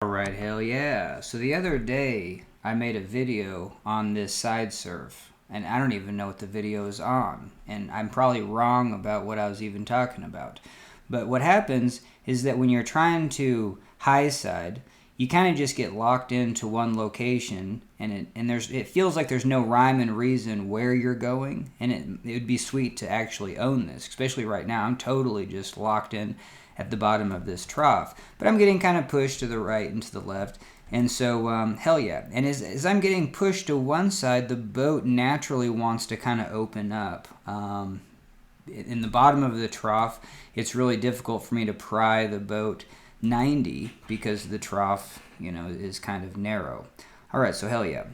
Alright, hell yeah. So the other day, I made a video on this side surf, and I don't even know what the video is on, and I'm probably wrong about what I was even talking about. But what happens is that when you're trying to high side, you kind of just get locked into one location, and it feels like there's no rhyme and reason where you're going, and it would be sweet to actually own this, especially right now. I'm totally just locked in at the bottom of this trough, but I'm getting kind of pushed to the right and to the left, and so hell yeah. And as I'm getting pushed to one side, the boat naturally wants to kind of open up. In the bottom of the trough, it's really difficult for me to pry the boat 90 because the trough, is kind of narrow. All right, so hell yeah.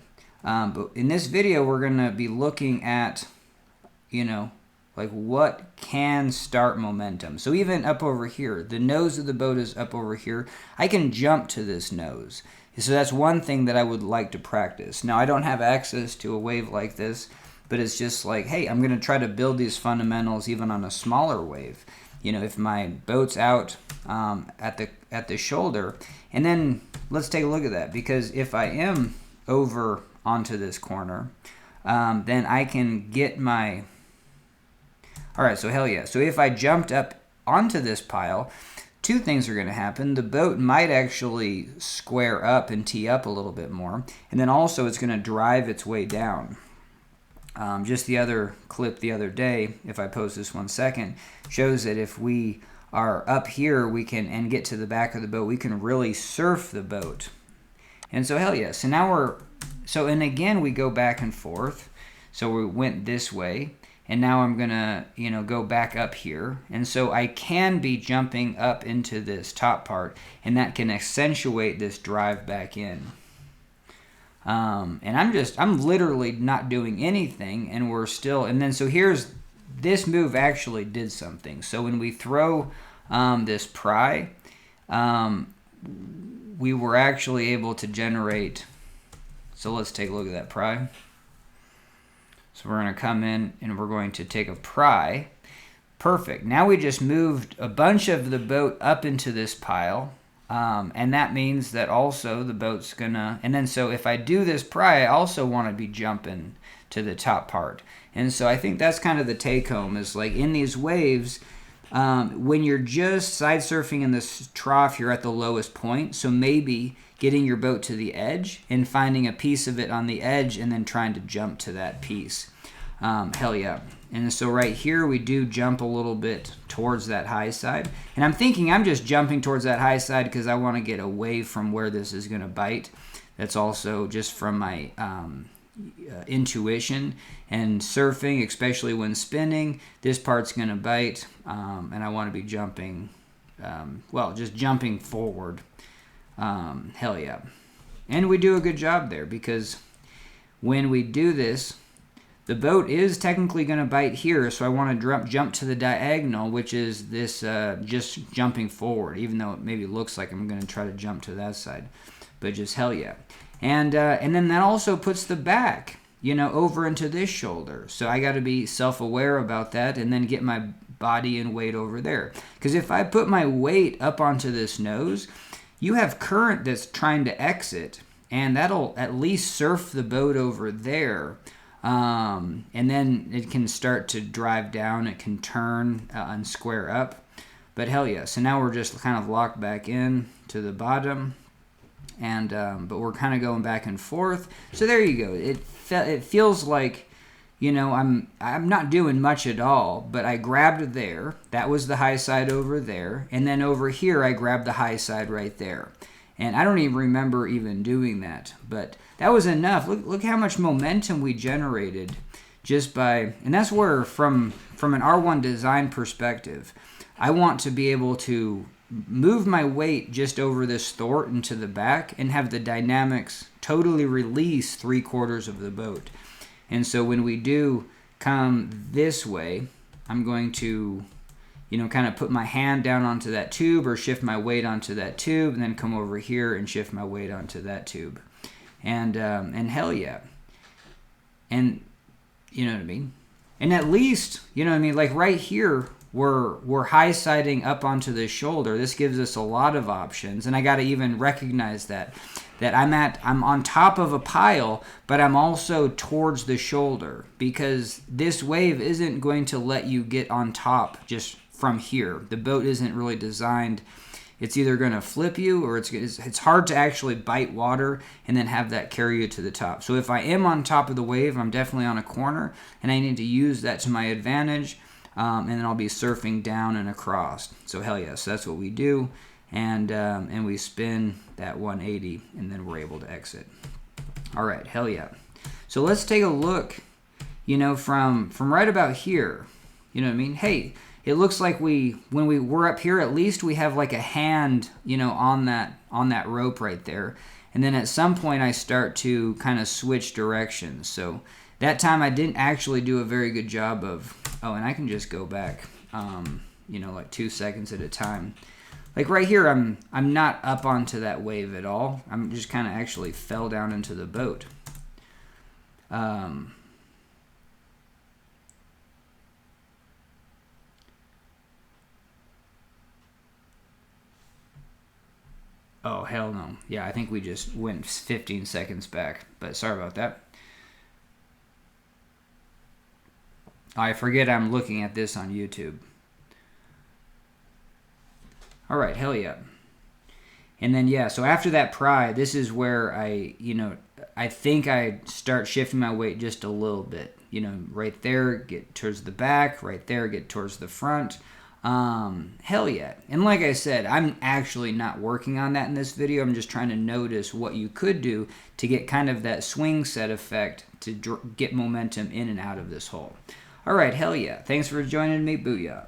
But in this video, we're gonna be looking at, like what can start momentum. So even up over here, the nose of the boat is up over here. I can jump to this nose. So that's one thing that I would like to practice. Now, I don't have access to a wave like this, but it's just like, hey, I'm gonna try to build these fundamentals even on a smaller wave. If my boat's out at the shoulder, and then let's take a look at that, because if I am over onto this corner, then I can get my... All right, so hell yeah. So if I jumped up onto this pile, two things are going to happen. The boat might actually square up and tee up a little bit more, and then also it's going to drive its way down. Just the other clip the other day, if I post this 1 second, shows that if we are up here, we can, and get to the back of the boat, we can really surf the boat. And so hell yeah. So now and again, we go back and forth. So we went this way, and now I'm gonna, go back up here. And so I can be jumping up into this top part, and that can accentuate this drive back in. And I'm literally not doing anything, and we're still, and then so here's, this move actually did something. So when we throw this pry, we were actually able to generate, so let's take a look at that pry. So we're going to come in and we're going to take a pry. Perfect. Now we just moved a bunch of the boat up into this pile. And that means that also the boat's gonna, and then so if I do this pry, I also want to be jumping to the top part. And so I think that's kind of the take home, is like in these waves, when you're just side surfing in this trough, you're at the lowest point. So maybe getting your boat to the edge and finding a piece of it on the edge and then trying to jump to that piece. Hell yeah. And so right here, we do jump a little bit towards that high side. And I'm thinking I'm just jumping towards that high side because I want to get away from where this is going to bite. That's also just from my intuition and surfing, especially when spinning. This part's going to bite, and I want to be jumping, just jumping forward. Hell yeah. And we do a good job there, because when we do this, the boat is technically going to bite here, so I want to jump to the diagonal, which is this just jumping forward, even though it maybe looks like I'm going to try to jump to that side. But just hell yeah. And then that also puts the back, over into this shoulder. So I got to be self-aware about that, and then get my body and weight over there. Because if I put my weight up onto this nose, you have current that's trying to exit, and that'll at least surf the boat over there. And then it can start to drive down, it can turn and square up. But hell yeah, so now we're just kind of locked back in to the bottom, and but we're kind of going back and forth. So there you go. It feels like, I'm not doing much at all, but I grabbed there. That was the high side over there, and then over here I grabbed the high side right there. And I don't even remember even doing that, but that was enough. Look how much momentum we generated just by, and that's where from an R1 design perspective, I want to be able to move my weight just over this thwart into the back and have the dynamics totally release 3/4 of the boat. And so when we do come this way, I'm going to, kind of put my hand down onto that tube, or shift my weight onto that tube, and then come over here and shift my weight onto that tube. And hell yeah. And you know what I mean? And at least, like right here, we're high siding up onto the shoulder. This gives us a lot of options, and I got to even recognize that I'm on top of a pile, but I'm also towards the shoulder, because this wave isn't going to let you get on top just from here. The boat isn't really designed. It's either going to flip you, or it's hard to actually bite water and then have that carry you to the top. So if I am on top of the wave, I'm definitely on a corner, and I need to use that to my advantage, and then I'll be surfing down and across. So hell yes, that's what we do, and we spin that 180, and then we're able to exit. All right, hell yeah. So let's take a look, from right about here. You know what I mean? Hey, it looks like when we're up here, at least we have like a hand, on that rope right there. And then at some point I start to kind of switch directions. So that time I didn't actually do a very good job of, and I can just go back, like 2 seconds at a time. Like right here, I'm not up onto that wave at all. I'm just kind of actually fell down into the boat. Oh, hell no. Yeah, I think we just went 15 seconds back, but sorry about that. I forget I'm looking at this on YouTube. All right, hell yeah. And then, yeah, so after that pry, this is where I think I start shifting my weight just a little bit. Right there, get towards the back. Right there, get towards the front. Hell yeah. And like I said, I'm actually not working on that in this video. I'm just trying to notice what you could do to get kind of that swing set effect to get momentum in and out of this hole. All right, hell yeah. Thanks for joining me. Booyah.